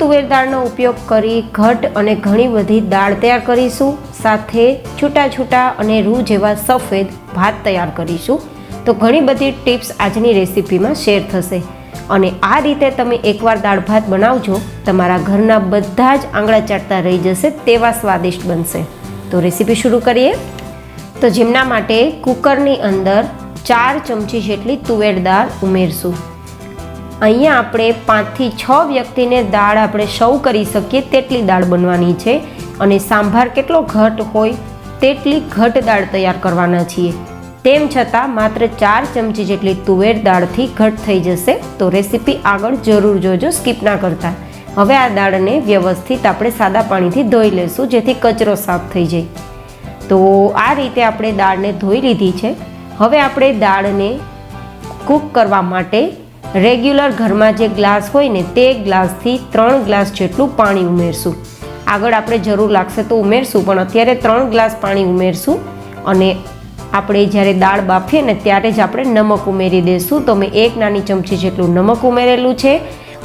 તુવેર દાળનો ઉપયોગ કરી ઘટ અને ઘણી બધી દાળ તૈયાર કરીશું, સાથે છૂટા છૂટા અને રૂ જેવા સફેદ ભાત તૈયાર કરીશું. તો ઘણી બધી ટિપ્સ આજની રેસીપીમાં શેર થશે અને આ રીતે તમે એકવાર દાળ ભાત બનાવજો, તમારા ઘરના બધા જ આંગળા ચાટતા રહી જશે તેવા સ્વાદિષ્ટ બનશે. તો રેસીપી શરૂ કરીએ. તો જેમના માટે કુકરની અંદર 4 ચમચી જેટલી તુવેર દાળ ઉમેરશું. અહીંયા આપણે 5 થી 6 વ્યક્તિને દાળ આપણે સર્વ કરી શકીએ તેટલી દાળ બનવાની છે અને સાંભાર કેટલો ઘટ હોય તેટલી ઘટ દાળ તૈયાર કરવાના છીએ. તેમ છતાં માત્ર 4 ચમચી જેટલી તુવેર દાળથી ઘટ થઈ જશે. તો રેસીપી આગળ જરૂર જોજો, સ્કીપ ના કરતા. હવે આ દાળને વ્યવસ્થિત આપણે સાદા પાણીથી ધોઈ લઈશું જેથી કચરો સાફ થઈ જાય. તો આ રીતે આપણે દાળને ધોઈ લીધી છે. હવે આપણે દાળને કૂક કરવા માટે રેગ્યુલર ઘરમાં જે ગ્લાસ હોય ને તે ગ્લાસથી 3 ગ્લાસ જેટલું પાણી ઉમેરશું. આગળ આપણે જરૂર લાગશે તો ઉમેરશું, પણ અત્યારે 3 ગ્લાસ પાણી ઉમેરશું. અને આપણે જ્યારે દાળ બાફીએ ને ત્યારે જ આપણે નમક ઉમેરી દઈશું. તો મેં 1 નાની ચમચી જેટલું નમક ઉમેરેલું છે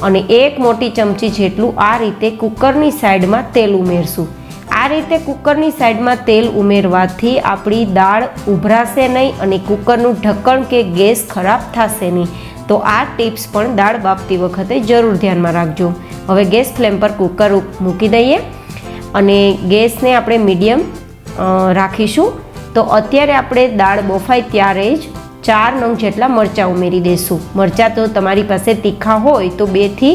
અને 1 મોટી ચમચી જેટલું આ રીતે કુકરની સાઈડમાં તેલ ઉમેરશું. આ રીતે કુકરની સાઈડમાં તેલ ઉમેરવાથી આપણી દાળ ઉભરાશે નહીં અને કુકરનું ઢક્કણ કે ગેસ ખરાબ થશે નહીં. તો આ ટિપ્સ પણ દાળ બાફતી વખતે જરૂર ધ્યાનમાં રાખજો. હવે ગેસ ફ્લેમ પર કુકર મૂકી દઈએ અને ગેસને આપણે મીડિયમ રાખીશું. તો અત્યારે આપણે દાળ બફાય ત્યારે જ 4 નંગ જેટલા મરચાં ઉમેરી દઈશું. મરચાં તો તમારી પાસે તીખા હોય તો 2 થી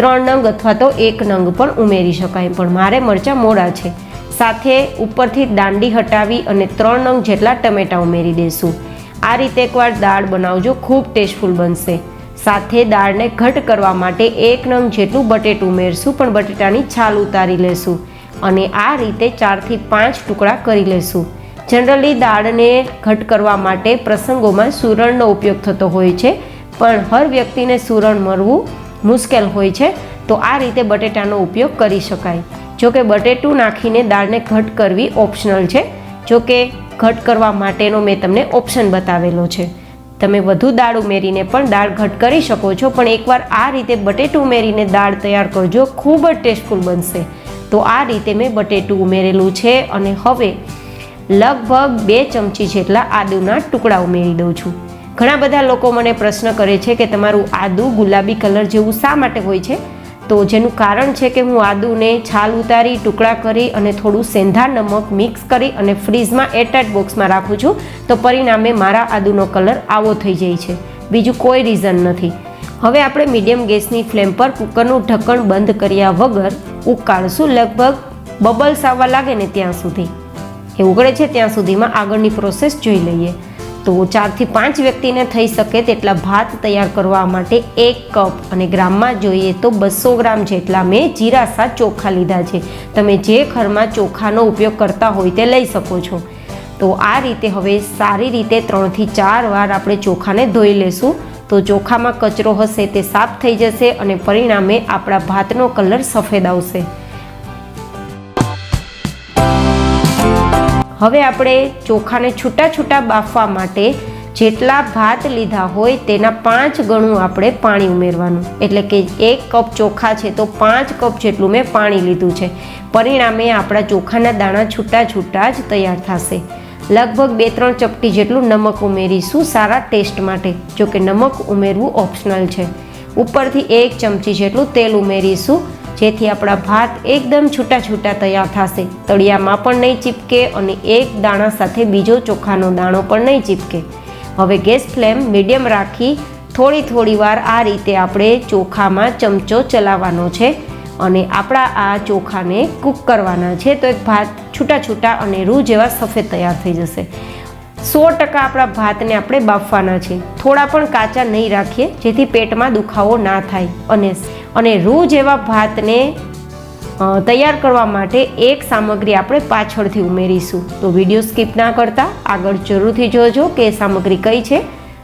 3 નંગ અથવા તો 1 નંગ પણ ઉમેરી શકાય, પણ મારે મરચાં મોડા છે. સાથે ઉપરથી દાંડી હટાવી અને 3 નંગ જેટલા ટમેટાં ઉમેરી દઈશું. આ રીતે એકવાર દાળ બનાવજો, ખૂબ ટેસ્ટફુલ બનશે. સાથે દાળને ઘટ કરવા માટે 1 નંગ જેટલું બટેટું ઉમેરશું, પણ બટેટાની છાલ ઉતારી લેશું અને આ રીતે 4 થી 5 ટુકડા કરી લેશું. જનરલી દાળને ઘટ કરવા માટે પ્રસંગોમાં સૂરણનો ઉપયોગ થતો હોય છે, પણ હર વ્યક્તિને સૂરણ મળવું મુશ્કેલ હોય છે. તો આ રીતે બટેટાનો ઉપયોગ કરી શકાય. જોકે બટેટું નાખીને દાળને ઘટ કરવી ઓપ્શનલ છે. જોકે ઘટ કરવા માટેનો મેં તમને ઓપ્શન બતાવેલો છે. તમે વધુ દાળ ઉમેરીને પણ દાળ ઘટ કરી શકો છો, પણ એકવાર આ રીતે બટેટું ઉમેરીને દાળ તૈયાર કરજો, ખૂબ જ ટેસ્ટફુલ બનશે. તો આ રીતે મેં બટેટું ઉમેરેલું છે અને હવે લગભગ 2 ચમચી જેટલા આદુના ટુકડા ઉમેરી દઉં છું. ઘણા બધા લોકો મને પ્રશ્ન કરે છે કે તમારું આદું ગુલાબી કલર જેવું શા માટે હોય છે? તો જેનું કારણ છે કે હું આદુને છાલ ઉતારી ટુકડા કરી અને થોડું સેંધા નમક મિક્સ કરી અને ફ્રીઝમાં એરટાઇટ બોક્સમાં રાખું છું. તો પરિણામે મારા આદુનો કલર આવો થઈ જાય છે, બીજું કોઈ રીઝન નથી. હવે આપણે મીડિયમ ગેસની ફ્લેમ પર કુકરનું ઢક્કણ બંધ કર્યા વગર ઉકાળશું, લગભગ બબલ્સ આવવા લાગે ને ત્યાં સુધી. એ ઉકળે છે ત્યાં સુધીમાં આગળની પ્રોસેસ જોઈ લઈએ. તો 4 થી 5 વ્યક્તિને થઈ શકે તેટલા ભાત તૈયાર કરવા માટે 1 કપ અને ગ્રામમાં જોઈએ તો 200 ગ્રામ જેટલા મેં જીરા સા ચોખા લીધા છે. તમે જે ઘરમાં ચોખાનો ઉપયોગ કરતા હોય તે લઈ શકો છો. તો આ રીતે હવે સારી રીતે 3 થી 4 વાર આપણે ચોખાને ધોઈ લેશું. તો ચોખામાં કચરો હશે તે સાફ થઈ જશે અને પરિણામે આપણા ભાતનો કલર સફેદ આવશે. હવે આપણે ચોખાને છૂટા છૂટા બાફવા માટે જેટલા ભાત લીધા હોય તેના 5 ગણું આપણે પાણી ઉમેરવાનું. એટલે કે 1 કપ ચોખા છે તો 5 કપ જેટલું મેં પાણી લીધું છે. પરિણામે આપણા ચોખાના દાણા છૂટા છૂટા જ તૈયાર થશે. લગભગ 2-3 ચપટી જેટલું નમક ઉમેરીશું સારા ટેસ્ટ માટે. જોકે નમક ઉમેરવું ઓપ્શનલ છે. ઉપરથી 1 ચમચી જેટલું તેલ ઉમેરીશું જેથી આપણા ભાત એકદમ છૂટા છૂટા તૈયાર થશે. તળિયામાં પણ નહીં ચીપકે અને એક દાણા સાથે બીજો ચોખાનો દાણો પણ નહીં ચીપકે. હવે ગેસ ફ્લેમ મીડિયમ રાખી થોડી વાર આ રીતે આપણે ચોખામાં ચમચો ચલાવવાનો છે અને આપણા આ ચોખાને કૂક કરવાના છે. તો એક ભાત છૂટા છૂટા અને રૂ જેવા સફેદ તૈયાર થઈ જશે. 100% આપણા ભાતને આપણે બાફવાના છે, થોડા પણ કાચા નહીં રાખીએ જેથી પેટમાં દુખાવો ના થાય. અને રૂ જેવા ભાતને તૈયાર કરવા માટે એક સામગ્રી આપણે પાછળથી ઉમેરીશું. તો વિડીયો સ્કીપ ના કરતા આગળ જરૂરથી જોજો કે સામગ્રી કઈ છે.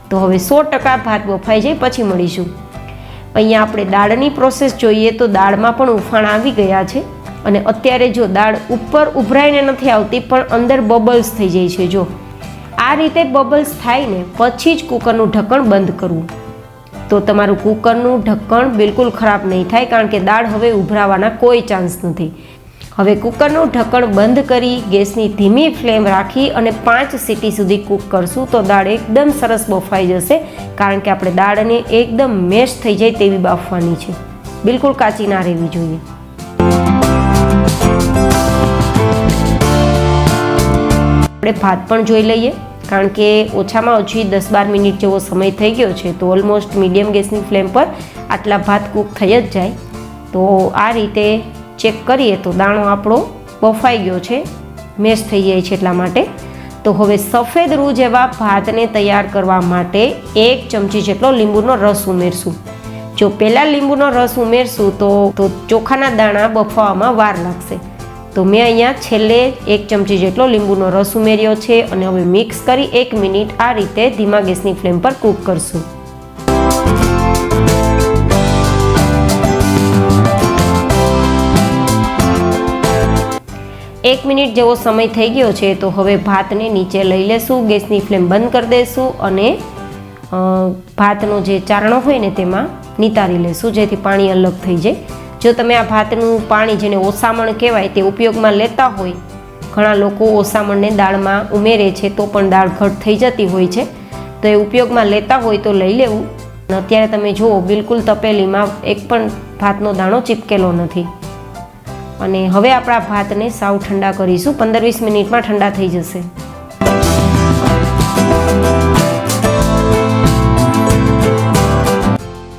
તો હવે 100% ભાત બફાઈ જાય પછી મળીશું. અહીંયા આપણે દાળની પ્રોસેસ જોઈએ તો દાળમાં પણ ઉફાણ આવી ગયા છે અને અત્યારે જો દાળ ઉપર ઉભરાઈને નથી આવતી પણ અંદર બબલ્સ થઈ જાય છે. જો આ રીતે બબલ્સ થાય ને પછી જ કુકરનું ઢક્કણ બંધ કરવું. તો તમારું કુકરનું ઢક્કણ બિલકુલ ખરાબ નહીં થાય, કારણ કે દાળ હવે ઉભરાવાના કોઈ ચાન્સ નથી. હવે કુકરનું ઢક્કણ બંધ કરી ગેસની ધીમી ફ્લેમ રાખી અને 5 સીટી સુધી કૂક કરશું તો દાળ એકદમ સરસ બફાઈ જશે, કારણ કે આપણે દાળને એકદમ મેશ થઈ જાય તેવી બાફવાની છે, બિલકુલ કાચી ના રહેવી જોઈએ. આપણે ભાત પણ જોઈ લઈએ, કારણ કે ઓછામાં ઓછી 10-12 મિનિટ જેવો સમય થઈ ગયો છે, તો ઓલમોસ્ટ મીડિયમ ગેસની ફ્લેમ પર આટલા ભાત કૂક થઈ જ જાય. તો આ રીતે ચેક કરીએ તો દાણો આપણો બફાઈ ગયો છે, મેશ થઈ જાય છે એટલા માટે. તો હવે સફેદ રૂ જેવા ભાતને તૈયાર કરવા માટે 1 ચમચી જેટલો લીંબુનો રસ ઉમેરશું. જો પહેલાં લીંબુનો રસ ઉમેરશું તો ચોખાના દાણા બફાવામાં વાર લાગશે. તો મેં અહીંયા છેલ્લે 1 ચમચી જેટલો લીંબુનો રસ ઉમેર્યો છે અને હવે મિક્સ કરી 1 મિનિટ આ રીતે ધીમા ગેસની ફ્લેમ પર કૂક કરશું. એક મિનિટ જેવો સમય થઈ ગયો છે, તો હવે ભાતને નીચે લઈ લેશું, ગેસની ફ્લેમ બંધ કરી દઈશું અને ભાતનો જે ચારણો હોય ને તેમાં નિતારી લેશું, જેથી પાણી અલગ થઈ જાય. જો તમે આ ભાતનું પાણી, જેને ઓસામણ કહેવાય, તે ઉપયોગમાં લેતા હોય, ઘણા લોકો ઓસામણને દાળમાં ઉમેરે છે તો પણ દાળ ઘટ થઈ જતી હોય છે, તો એ ઉપયોગમાં લેતા હોય તો લઈ લેવું. અત્યારે તમે જુઓ, બિલકુલ તપેલીમાં એક પણ ભાતનો દાણો ચીપકેલો નથી. અને હવે આપણા ભાતને સાવ ઠંડા કરીશું, 15-20 મિનિટમાં ઠંડા થઈ જશે.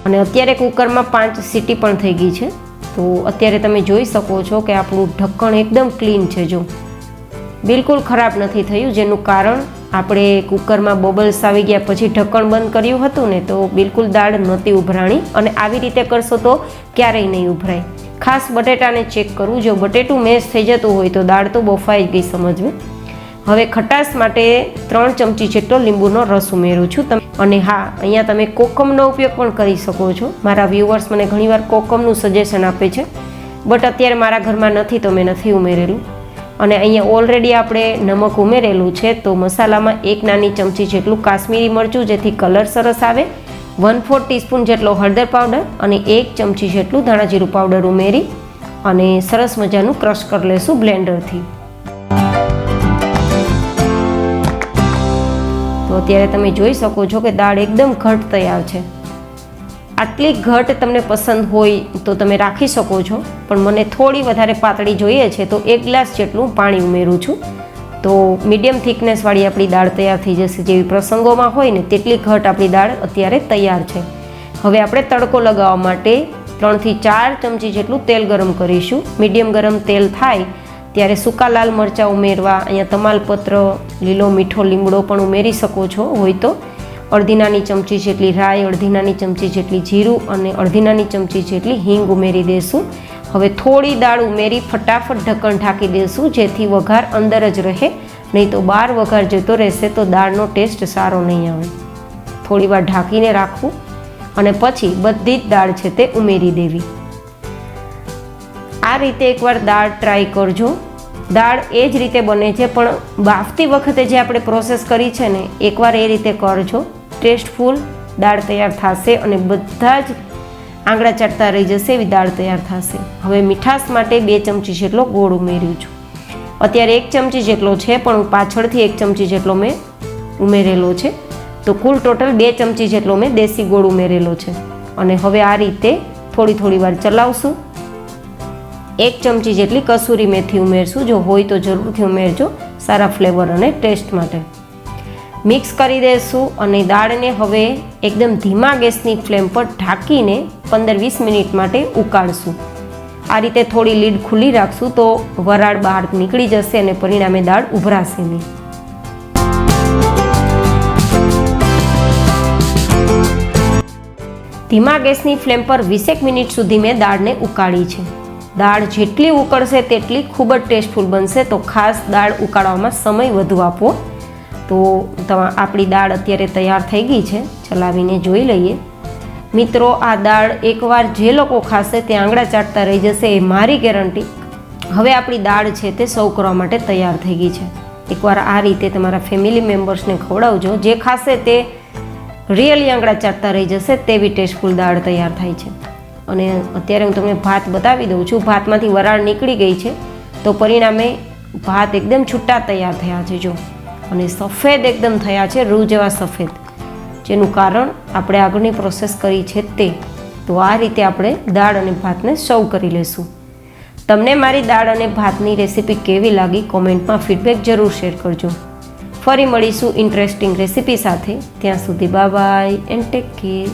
અને અત્યારે કુકરમાં 5 સીટી પણ થઈ ગઈ છે. તો અત્યારે તમે જોઈ શકો છો કે આપણું ઢક્કણ એકદમ ક્લીન છે, જો બિલકુલ ખરાબ નથી થયું, જેનું કારણ આપણે કુકરમાં બબલ્સ આવી ગયા પછી ઢક્કણ બંધ કર્યું હતું ને, તો બિલકુલ દાળ નહોતી ઉભરાણી. અને આવી રીતે કરશો તો ક્યારેય નહીં ઉભરાય. ખાસ બટેટાને ચેક કરવું, જો બટેટું મેશ થઈ જતું હોય તો દાળ તો બફાઈ ગઈ સમજવું. હવે ખટાશ માટે 3 ચમચી જેટલો લીંબુનો રસ ઉમેરું છું. અને હા, અહીંયા તમે કોકમનો ઉપયોગ પણ કરી શકો છો. મારા વ્યુઅર્સ મને ઘણીવાર કોકમનું સજેશન આપે છે, બટ અત્યારે મારા ઘરમાં નથી તો મેં નથી ઉમેરેલું. અને અહીંયા ઓલરેડી આપણે નમક ઉમેરેલું છે, તો મસાલામાં 1 નાની ચમચી જેટલું કાશ્મીરી મરચું, જેથી કલર સરસ આવે, 1/4 ટીસ્પૂન જેટલો હળદર પાવડર અને 1 ચમચી જેટલું ધાણા જીરું પાવડર ઉમેરી અને સરસ મજાનું ક્રશ કરી લેશું બ્લેન્ડરથી. તો અત્યારે તમે જોઈ શકો છો કે દાળ એકદમ ઘટ તૈયાર છે. આટલી ઘટ તમને પસંદ હોય તો તમે રાખી શકો છો, પણ મને થોડી વધારે પાતળી જોઈએ છે તો 1 ગ્લાસ જેટલું પાણી ઉમેરું છું. તો મીડિયમ થિકનેસવાળી આપણી દાળ તૈયાર થઈ જશે. જેવી પ્રસંગોમાં હોય ને તેટલી ઘટ આપણી દાળ અત્યારે તૈયાર છે. હવે આપણે તડકો લગાવવા માટે 3 થી 4 ચમચી જેટલું તેલ ગરમ કરીશું. મીડિયમ ગરમ તેલ થાય ત્યારે સૂકા લાલ મરચાં ઉમેરવા. અહીંયા તમાલપત્ર, લીલો મીઠો લીમડો પણ ઉમેરી શકો છો હોય તો. અડધી નાની ચમચી જેટલી રાઈ, અડધી નાની ચમચી જેટલી જીરું અને અડધી નાની ચમચી જેટલી હિંગ ઉમેરી દઈશું. હવે થોડી દાળ ઉમેરી ફટાફટ ઢક્કણ ઢાંકી દઈશું, જેથી વઘાર અંદર જ રહે, નહીં તો બહાર વઘાર જતો રહેશે તો દાળનો ટેસ્ટ સારો નહીં આવે. થોડી વાર ઢાંકીને રાખવું અને પછી બધી જ દાળ છે તે ઉમેરી દેવી. આ રીતે એકવાર દાળ ટ્રાય કરજો. દાળ એ જ રીતે બને છે, પણ બાફતી વખતે જે આપણે પ્રોસેસ કરી છે ને, એકવાર એ રીતે કરજો, ટેસ્ટફુલ દાળ તૈયાર થશે અને બધા જ આંગળા ચાટતા રહી જશે એવી દાળ તૈયાર થશે. હવે મીઠાશ માટે 2 ચમચી જેટલો ગોળ ઉમેર્યું છું. અત્યારે 1 ચમચી જેટલો છે, પણ પાછળથી 1 ચમચી જેટલો મેં ઉમેરેલો છે, તો કુલ ટોટલ 2 ચમચી જેટલો મેં દેશી ગોળ ઉમેરેલો છે. અને હવે આ રીતે થોડી વાર ચલાવશું. 1 ચમચી જેટલી કસૂરી મેથી ઉમેરશું, જો હોય તો જરૂરથી ઉમેરજો, સારા ફ્લેવર અને ટેસ્ટ માટે. મિક્સ કરી દઈશું અને દાળને હવે એકદમ ધીમા ગેસની ફ્લેમ પર ઢાંકીને 15-20 મિનિટ માટે ઉકાળશું. આ રીતે થોડી લીડ ખુલ્લી રાખશું તો વરાળ બહાર નીકળી જશે અને પરિણામે દાળ ઉભરાશે નહીં. ધીમા ગેસની ફ્લેમ પર 20 મિનિટ સુધી મેં દાળને ઉકાળી છે. દાળ જેટલી ઉકળશે તેટલી ખૂબ જ ટેસ્ટફુલ બનશે, તો ખાસ દાળ ઉકાળવામાં સમય વધુ આપવો. તો આપણી દાળ અત્યારે તૈયાર થઈ ગઈ છે, ચલાવીને જોઈ લઈએ. મિત્રો, આ દાળ એકવાર જે લોકો ખાશે તે આંગળા ચાટતા રહી જશે, એ મારી ગેરંટી. હવે આપણી દાળ છે તે સર્વ કરવા માટે તૈયાર થઈ ગઈ છે. એકવાર આ રીતે તમારા ફેમિલી મેમ્બર્સને ખવડાવજો. જે ખાશે તે રિયલી આંગળા ચાટતા રહી જશે તેવી ટેસ્ટફુલ દાળ તૈયાર થાય છે. અને અત્યારે હું તમને ભાત બતાવી દઉં છું. ભાતમાંથી વરાળ નીકળી ગઈ છે, તો પરિણામે ભાત એકદમ છૂટા તૈયાર થયા છે જો, અને સફેદ એકદમ થયા છે, રૂ જેવા સફેદ, જેનું કારણ આપણે આગળની પ્રોસેસ કરી છે તે. તો આ રીતે આપણે દાળ અને ભાતને સર્વ કરી લઈશું. તમને મારી દાળ અને ભાતની રેસીપી કેવી લાગી કોમેન્ટમાં ફીડબેક જરૂર શેર કરજો. ફરી મળીશું ઇન્ટરેસ્ટિંગ રેસીપી સાથે. ત્યાં સુધી bye bye and take care.